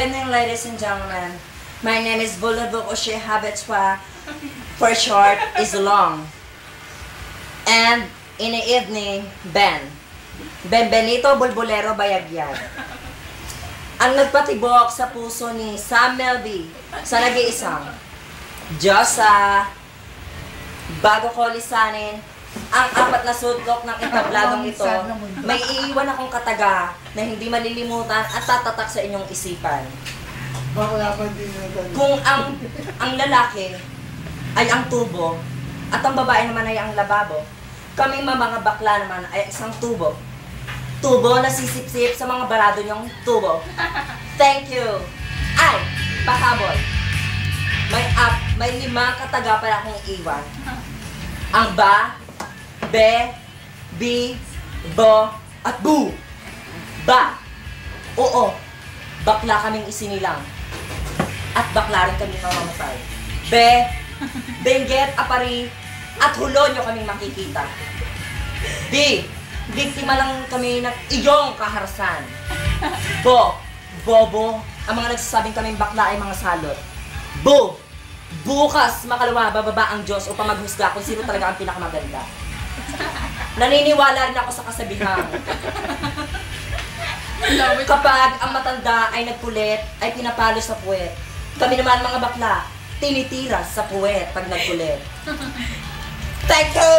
Good evening, ladies and gentlemen. My name is Boulevard Oshe Habetwa. For short, is long. And in the evening, Ben. Benbenito Bulbulero Bayagyag. Ang nagpatibok sa puso ni Sam Melby sa nag-iisang Diyos bago ko lisanin ang apat na sudlok ng itabladong ito, may iiwan akong kataga na hindi malilimutan at tatatak sa inyong isipan. Kung ang lalaki ay ang tubo at ang babae naman ay ang lababo, kaming mga bakla naman ay isang tubo. Tubo na sisip-sip sa mga barado niyong tubo. Thank you! Ay! Pahabol! May 5 kataga para akong iwan. Ang ba, be, bi, bo, at bu. Ba. Oo. Bakla kaming isinilang. At bakla rin kaming mamamatay. Be, benggit, apari, at hulo nyo kaming makikita. Bi, biktima lang kami ng iyong kaharasan. Bo, bobo, ang mga nagsasabing kaming bakla ay mga salot. Bu, bukas makalawa bababa ang Diyos upang maghusga kung sino talaga ang pinakamaganda. Naniniwala rin ako sa kasabihan. Kapag ang matanda ay nagkulit, ay pinapalo sa puwet. Kami naman mga bakla, tinitira sa puwet pag nagkulit. Thank you!